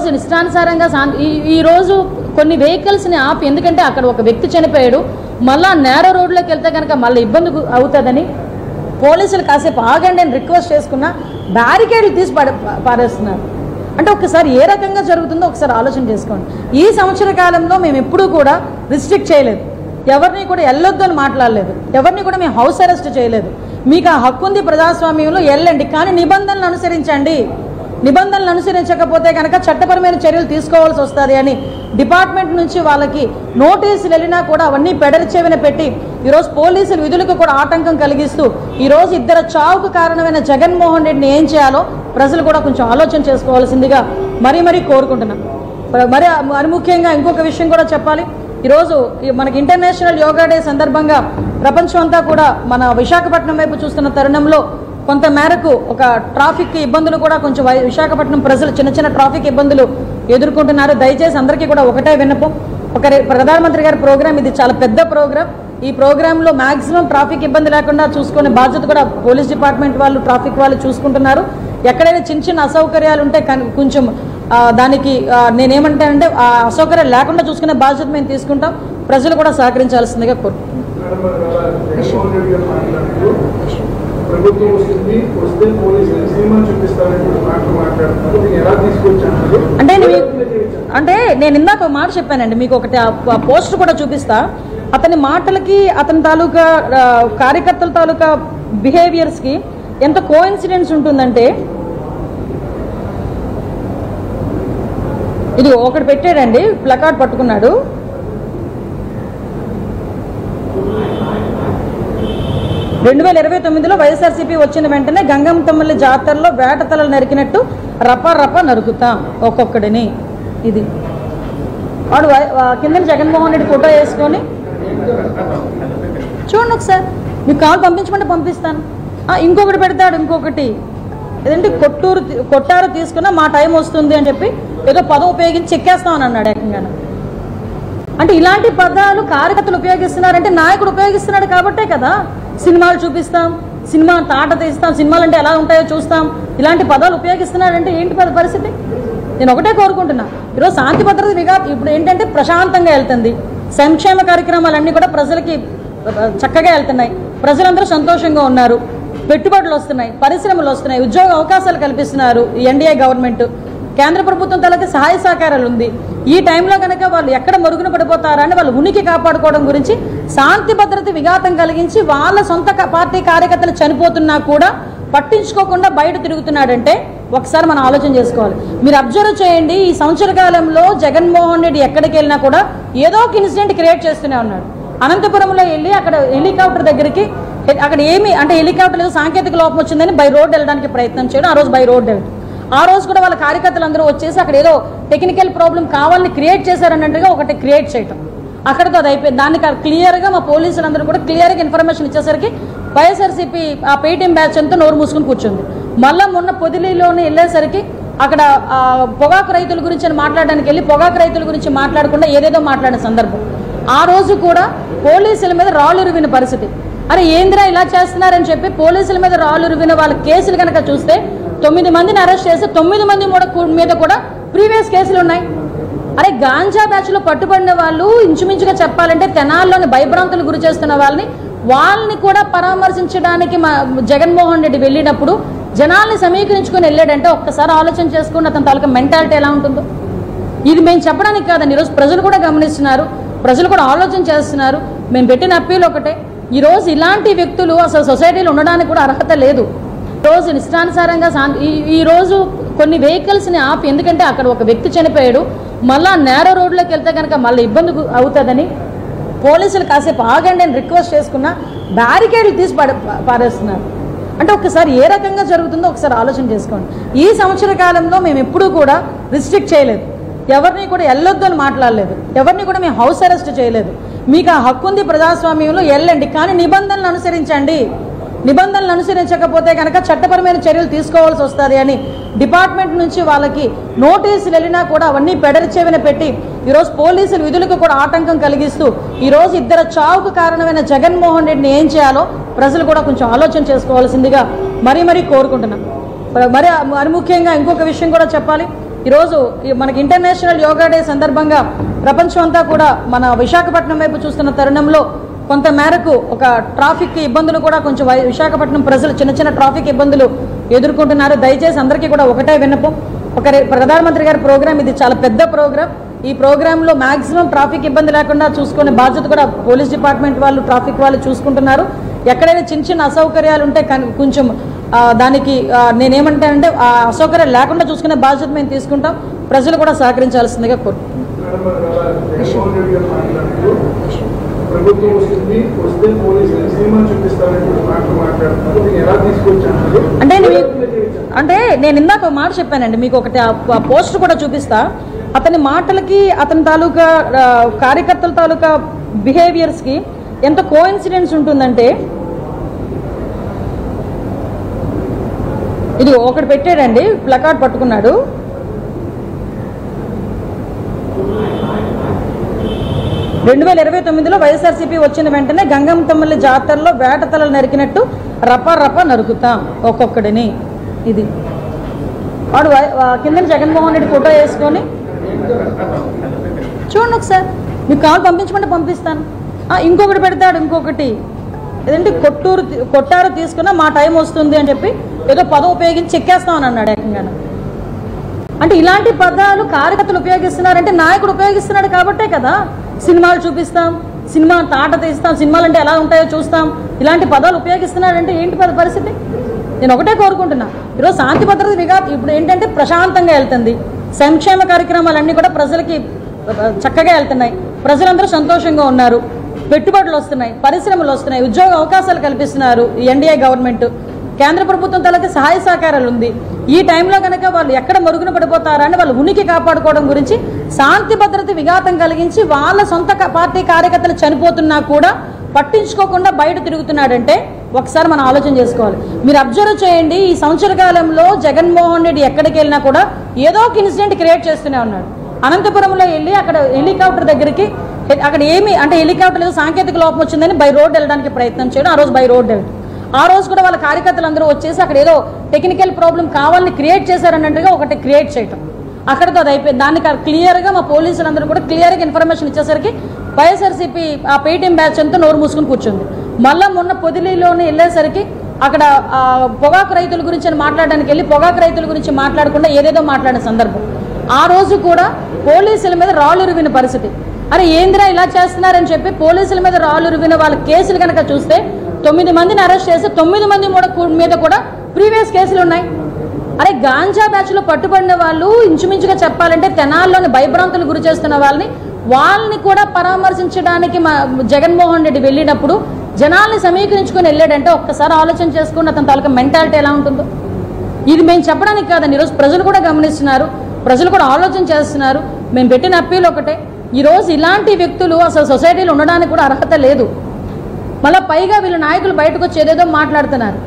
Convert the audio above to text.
ఈరోజు ఇష్టానుసారంగా ఈరోజు కొన్ని వెహికల్స్ని ఆపి, ఎందుకంటే అక్కడ ఒక వ్యక్తి చనిపోయాడు, మళ్ళీ నేరో రోడ్లోకి వెళ్తే కనుక మళ్ళీ ఇబ్బంది అవుతుందని పోలీసులు కాసేపు ఆగండి అని రిక్వెస్ట్ చేసుకున్నా బ్యారికేడ్లు తీసి పారేస్తున్నారు. అంటే ఒకసారి ఏ రకంగా జరుగుతుందో ఒకసారి ఆలోచన చేసుకోండి. ఈ సంవత్సర కాలంలో మేము ఎప్పుడూ కూడా రిస్ట్రిక్ట్ చేయలేదు, ఎవరిని కూడా వెళ్ళొద్దు అని మాట్లాడలేదు, ఎవరిని కూడా మేము హౌస్ అరెస్ట్ చేయలేదు. మీకు ఆ హక్కు ఉంది ప్రజాస్వామ్యంలో, వెళ్ళండి, కానీ నిబంధనలు అనుసరించండి. నిబంధనలు అనుసరించకపోతే కనుక చట్టపరమైన చర్యలు తీసుకోవాల్సి వస్తుంది అని డిపార్ట్మెంట్ నుంచి వాళ్ళకి నోటీసులు వెళ్ళినా కూడా అవన్నీ పెడరిచెవిన పెట్టి ఈరోజు పోలీసులు విధులకు కూడా ఆటంకం కలిగిస్తూ ఈరోజు ఇద్దరు చావుకు కారణమైన జగన్మోహన్ రెడ్డిని ఏం చేయాలో ప్రజలు కూడా కొంచెం ఆలోచన చేసుకోవాల్సిందిగా మరీ కోరుకుంటున్నాం. మరి ముఖ్యంగా ఇంకొక విషయం కూడా చెప్పాలి. ఈరోజు మనకి ఇంటర్నేషనల్ యోగా డే సందర్భంగా ప్రపంచం అంతా కూడా మన విశాఖపట్నం వైపు చూస్తున్న తరుణంలో కొంత మేరకు ఒక ట్రాఫిక్ ఇబ్బందులు కూడా కొంచెం విశాఖపట్నం ప్రజలు చిన్న ట్రాఫిక్ ఇబ్బందులు ఎదుర్కొంటున్నారు. దయచేసి అందరికీ కూడా ఒకటే విన్నపం, ప్రధానమంత్రి గారి ప్రోగ్రాం ఇది చాలా పెద్ద ప్రోగ్రాం. ఈ ప్రోగ్రాంలో మ్యాక్సిమం ట్రాఫిక్ ఇబ్బంది లేకుండా చూసుకునే బాధ్యత కూడా పోలీస్ డిపార్ట్మెంట్ వాళ్ళు, ట్రాఫిక్ వాళ్ళు చూసుకుంటున్నారు. ఎక్కడైనా చిన్న అసౌకర్యాలు ఉంటే కొంచెం దానికి నేనేమంటానంటే ఆ అసౌకర్యాలు లేకుండా చూసుకునే బాధ్యత మేము తీసుకుంటాం. ప్రజలు కూడా సహకరించాల్సిందిగా కోరుకుంటున్నాం. అంటే నేను ఇందాక ఒక మాట చెప్పానండి, మీకు ఒకటి పోస్ట్ కూడా చూపిస్తా. అతని మాటలకి అతని తాలూకా కార్యకర్తల తాలూకా బిహేవియర్స్కి ఎంత కోఇన్సిడెన్స్ ఉంటుందంటే, ఇది ఒకటి పెట్టాడండి, ప్లకార్డ్ పట్టుకున్నాడు. రెండు 2029లో వైఎస్ఆర్సీపీ వచ్చిన వెంటనే గంగమ్మ తమ్ముళ్ళ జాతరలో వేట తలలు నరికినట్టు రపా నరుకుతాం ఒక్కొక్కడిని. ఇది వాడు కింద జగన్మోహన్ రెడ్డి ఫోటో వేసుకొని చూడండి ఒకసారి, మీకు కాల్ పంపించమంటే పంపిస్తాను. ఇంకొకటి పెడతాడు, ఇంకొకటి ఏదంటే కొట్టారు తీసుకున్నా మా టైం వస్తుంది అని చెప్పి ఏదో పదం ఉపయోగించి చెక్కేస్తామని అన్నాడు ఏకంగా. అంటే ఇలాంటి పదాలు కార్యకర్తలు ఉపయోగిస్తున్నారంటే నాయకుడు ఉపయోగిస్తున్నాడు కాబట్టే కదా. సినిమాలు చూపిస్తాం, సినిమా తాట తీస్తాం, సినిమాలు అంటే ఎలా ఉంటాయో చూస్తాం, ఇలాంటి పదాలు ఉపయోగిస్తున్నారంటే ఏంటి పరిస్థితి? నేను ఒకటే కోరుకుంటున్నా, ఈరోజు శాంతి భద్రత ఇప్పుడు ఏంటంటే ప్రశాంతంగా వెళ్తుంది, సంక్షేమ కార్యక్రమాలన్నీ కూడా ప్రజలకి చక్కగా వెళ్తున్నాయి, ప్రజలందరూ సంతోషంగా ఉన్నారు, పెట్టుబడులు వస్తున్నాయి, పరిశ్రమలు వస్తున్నాయి, ఉద్యోగ అవకాశాలు కల్పిస్తున్నారు ఈ ఎన్డీఏ గవర్నమెంట్. కేంద్ర ప్రభుత్వం తలకి సహాయ సహకారాలు ఉంది. ఈ టైంలో కనుక వాళ్ళు ఎక్కడ మరుగున పడిపోతారని వాళ్ళ ఉనికి కాపాడుకోవడం గురించి శాంతి భద్రత విఘాతం కలిగించి వాళ్ళ సొంత పార్టీ కార్యకర్తలు చనిపోతున్నా కూడా పట్టించుకోకుండా బయట తిరుగుతున్నాడంటే ఒకసారి మనం ఆలోచన చేసుకోవాలి. మీరు అబ్జర్వ్ చేయండి, ఈ సంవత్సర కాలంలో జగన్మోహన్ రెడ్డి ఎక్కడికి వెళ్ళినా కూడా ఏదో ఒక ఇన్సిడెంట్ క్రియేట్ చేస్తూనే ఉన్నాడు. అనంతపురంలో వెళ్ళి అక్కడ హెలికాప్టర్ దగ్గరికి, అక్కడ ఏమి అంటే హెలికాప్టర్ ఏదో సాంకేతిక లోపం వచ్చిందని బై రోడ్ వెళ్ళడానికి ప్రయత్నం చేయడం, ఆ రోజు బై రోడ్ వెళ్ళడం. ఆ రోజు కూడా వాళ్ళ కార్యకర్తలు అందరూ వచ్చేసి అక్కడ ఏదో టెక్నికల్ ప్రాబ్లం కావాలని క్రియేట్ చేశారన్నట్టుగా ఒకటి క్రియేట్ చేయటం, అక్కడితో అది అయిపోయింది. దానికి క్లియర్గా మా పోలీసులందరూ కూడా క్లియర్గా ఇన్ఫర్మేషన్ ఇచ్చేసరికి వైఎస్ఆర్సీపీ ఆ పేటీఎం బ్యాచ్ అంతా నోరు మూసుకుని కూర్చుంది. మళ్ళీ మొన్న పొదిలిలోనే వెళ్ళేసరికి అక్కడ పొగాకు రైతుల గురించి అని మాట్లాడడానికి వెళ్ళి పొగాకు రైతుల గురించి మాట్లాడకుండా ఏదేదో మాట్లాడిన సందర్భం. ఆ రోజు కూడా పోలీసుల మీద రాళ్ళు ఉరివిన పరిస్థితి. అరే ఏంద్రా ఇలా చేస్తున్నారని చెప్పి పోలీసుల మీద రాళ్ళు ఉరివిన వాళ్ళ కేసులు కనుక చూస్తే 9 మందిని అరెస్ట్ చేసి 9 మంది మీద కూడా ప్రీవియస్ కేసులు ఉన్నాయి. అరే గాంజా బ్యాచ్లో పట్టుబడిన వాళ్ళు ఇంచుమించుగా చెప్పాలంటే తెనాల్లోని భయభ్రాంతులు గురి చేస్తున్న వాళ్ళని కూడా పరామర్శించడానికి జగన్మోహన్ రెడ్డి వెళ్ళినప్పుడు జనాల్ని సమీకరించుకొని వెళ్ళాడంటే ఒక్కసారి ఆలోచన చేసుకుని అతని తాలూకా మెంటాలిటీ ఎలా ఉంటుందో. ఇది మేము చెప్పడానికి కాదండి, ఈరోజు ప్రజలు కూడా గమనిస్తున్నారు, ప్రజలు కూడా ఆలోచన చేస్తున్నారు. మేము పెట్టిన అప్పీల్ ఒకటే, ఈరోజు ఇలాంటి వ్యక్తులు అసలు సొసైటీలో ఉండడానికి కూడా అర్హత లేదు. రోజు ఇష్టానుసారంగా ఈరోజు కొన్ని వెహికల్స్ని ఆపి, ఎందుకంటే అక్కడ ఒక వ్యక్తి చనిపోయాడు, మళ్ళీ నేరో రోడ్లోకి వెళ్తే కనుక మళ్ళీ ఇబ్బంది అవుతుందని పోలీసులు కాసేపు ఆగండి అని రిక్వెస్ట్ చేసుకున్నా బ్యారికేడ్లు తీసి పారేస్తున్నారు. అంటే ఒకసారి ఏ రకంగా జరుగుతుందో ఒకసారి ఆలోచన చేసుకోండి. ఈ సంవత్సర కాలంలో మేము ఎప్పుడూ కూడా రిస్ట్రిక్ట్ చేయలేదు, ఎవరిని కూడా వెళ్ళొద్దు అని మాట్లాడలేదు, ఎవరిని కూడా మేము హౌస్ అరెస్ట్ చేయలేదు. మీకు ఆ హక్కు ఉంది ప్రజాస్వామ్యంలో, వెళ్ళండి, కానీ నిబంధనలు అనుసరించండి. నిబంధనలు అనుసరించకపోతే కనుక చట్టపరమైన చర్యలు తీసుకోవాల్సి వస్తుంది అని డిపార్ట్మెంట్ నుంచి వాళ్ళకి నోటీసులు వెళ్ళినా కూడా అవన్నీ పెడరిచెవిన పెట్టి ఈరోజు పోలీసులు విధులకు కూడా ఆటంకం కలిగిస్తూ ఈరోజు ఇద్దరు చావుకు కారణమైన జగన్మోహన్ రెడ్డిని ఏం చేయాలో ప్రజలు కూడా కొంచెం ఆలోచన చేసుకోవాల్సిందిగా మరీ కోరుకుంటున్నాం. మరి ముఖ్యంగా ఇంకొక విషయం కూడా చెప్పాలి. ఈరోజు మనకి ఇంటర్నేషనల్ యోగా డే సందర్భంగా ప్రపంచం అంతా కూడా మన విశాఖపట్నం వైపు చూస్తున్న తరుణంలో కొంత మేరకు ఒక ట్రాఫిక్ ఇబ్బందులు కూడా కొంచెం విశాఖపట్నం ప్రజలు చిన్న చిన్న ట్రాఫిక్ ఇబ్బందులు ఎదుర్కొంటున్నారు. దయచేసి అందరికీ కూడా ఒకటే విన్నపం, ప్రధానమంత్రి గారి ప్రోగ్రామ్ ఇది చాలా పెద్ద ప్రోగ్రామ్. ఈ ప్రోగ్రాంలో మ్యాక్సిమం ట్రాఫిక్ ఇబ్బంది లేకుండా చూసుకునే బాధ్యత కూడా పోలీస్ డిపార్ట్మెంట్ వాళ్ళు, ట్రాఫిక్ వాళ్ళు చూసుకుంటున్నారు. ఎక్కడైనా చిన్న చిన్న అసౌకర్యాలు ఉంటే కొంచెం దానికి నేనేమంటానంటే ఆ అసౌకర్యాలు లేకుండా చూసుకునే బాధ్యత మేము తీసుకుంటాం. ప్రజలు కూడా సహకరించాల్సిందిగా కోరుకుంటున్నాం. అంటే నేను ఇందాక ఒక మాట చెప్పానండి, మీకు ఒకటి పోస్టర్ కూడా చూపిస్తా. అతని మాటలకి అతని తాలూకా కార్యకర్తల తాలూకా బిహేవియర్స్కి ఎంత కోఇన్సిడెన్స్ ఉంటుందంటే, ఇది ఒకటి పెట్టాడండి, ప్లకార్డ్ పట్టుకున్నాడు. రెండు 2029లో వైఎస్ఆర్సీపీ వచ్చిన వెంటనే గంగమ్మ తమ్ముళ్ళ జాతరలో వేట తలలు నరికినట్టు రపా రపా నరుకుతాం ఒక్కొక్కడిని. ఇది వాడు కింద జగన్మోహన్ రెడ్డి ఫోటో వేసుకొని చూడండి ఒకసారి. మీకు కాల్ పంపించమంటే పంపిస్తాను. ఇంకొకటి పెడతాడు, ఇంకొకటి ఏదంటే కొట్టారు తీసుకున్నా మా టైం వస్తుంది అని చెప్పి ఏదో పదం ఉపయోగించి చెక్కేస్తామని అన్నాడు ఏకంగా. అంటే ఇలాంటి పదాలు కార్యకర్తలు ఉపయోగిస్తున్నారంటే నాయకుడు ఉపయోగిస్తున్నాడు కాబట్టే కదా. సినిమాలు చూపిస్తాం, సినిమా తాట తీస్తాం, సినిమాలు అంటే ఎలా ఉంటాయో చూస్తాం, ఇలాంటి పదాలు ఉపయోగిస్తున్నాడంటే ఏంటి పరిస్థితి? నేను ఒకటే కోరుకుంటున్నా, ఈరోజు శాంతి భద్రత ఇప్పుడు ఏంటంటే ప్రశాంతంగా వెళ్తుంది. సంక్షేమ కార్యక్రమాలన్నీ కూడా ప్రజలకి చక్కగా వెళ్తున్నాయి. ప్రజలందరూ సంతోషంగా ఉన్నారు. పెట్టుబడులు వస్తున్నాయి, పరిశ్రమలు వస్తున్నాయి, ఉద్యోగ అవకాశాలు కల్పిస్తున్నారు ఈ ఎన్డీఏ గవర్నమెంట్. కేంద్ర ప్రభుత్వం తలకి సహాయ సహకారాలు ఉంది. ఈ టైంలో కనుక వాళ్ళు ఎక్కడ మరుగున పడిపోతారా అని వాళ్ళ ఉనికి కాపాడుకోవడం గురించి శాంతి భద్రత విఘాతం కలిగించి వాళ్ళ సొంత పార్టీ కార్యకర్తలు చనిపోతున్నా కూడా పట్టించుకోకుండా బయట తిరుగుతున్నాడంటే ఒకసారి మనం ఆలోచన చేసుకోవాలి. మీరు అబ్జర్వ్ చేయండి, ఈ సంవత్సర కాలంలో జగన్మోహన్ రెడ్డి ఎక్కడికి వెళ్ళినా కూడా ఏదో ఒక ఇన్సిడెంట్ క్రియేట్ చేస్తూనే ఉన్నాడు. అనంతపురంలో వెళ్ళి అక్కడ హెలికాప్టర్ దగ్గరికి, అక్కడ ఏమి అంటే హెలికాప్టర్ ఏదో సాంకేతిక లోపం వచ్చిందని బై రోడ్ వెళ్ళడానికి ప్రయత్నం చేయడం, ఆ రోజు బై రోడ్ వెళ్ళడం. ఆ రోజు కూడా వాళ్ళ కార్యకర్తలు అందరూ వచ్చేసి అక్కడ ఏదో టెక్నికల్ ప్రాబ్లం కావాలని క్రియేట్ చేశారన్నట్టుగా ఒకటి క్రియేట్ చేయటం, అక్కడితో అది అయిపోయింది. దాన్ని క్లియర్గా మా పోలీసులందరూ కూడా క్లియర్గా ఇన్ఫర్మేషన్ ఇచ్చేసరికి వైఎస్ఆర్సీపీ ఆ పేటీఎం బ్యాచ్ అంతా నోరు మూసుకుని కూర్చుంది. మళ్ళీ మొన్న పొదిలిలోనే వెళ్ళేసరికి అక్కడ పొగాకు రైతుల గురించి మాట్లాడడానికి వెళ్ళి పొగాకు రైతుల గురించి మాట్లాడకుండా ఏదేదో మాట్లాడిన సందర్భం. ఆ రోజు కూడా పోలీసుల మీద రాళ్ళు ఉరివిన పరిస్థితి. అరే ఏందిరా ఇలా చేస్తున్నారని చెప్పి పోలీసుల మీద రాళ్ళు ఉరివిన వాళ్ళ కేసులు కనుక చూస్తే 9 మందిని అరెస్ట్ చేసి 9 మంది మీద కూడా ప్రీవియస్ కేసులు ఉన్నాయి. అరే గాంజా బ్యాచ్లో పట్టుబడిన వాళ్ళు ఇంచుమించుగా చెప్పాలంటే తెనాల్లోని భయభ్రాంతులు గురి చేస్తున్న వాళ్ళని కూడా పరామర్శించడానికి జగన్మోహన్ రెడ్డి వెళ్ళినప్పుడు జనాల్ని సమీకరించుకొని వెళ్ళాడంటే ఒక్కసారి ఆలోచన చేసుకుని అతని తాలూకా మెంటాలిటీ ఎలా ఉంటుందో. ఇది మేము చెప్పడానికి కాదండి, ఈరోజు ప్రజలు కూడా గమనిస్తున్నారు, ప్రజలు కూడా ఆలోచన చేస్తున్నారు. మేము పెట్టిన అప్పీల్ ఒకటే, ఈరోజు ఇలాంటి వ్యక్తులు అసలు సొసైటీలో ఉండడానికి కూడా అర్హత లేదు. మళ్ళీ పైగా వీళ్ళ నాయకులు బయటకు వచ్చి ఏదేదో మాట్లాడుతున్నారు.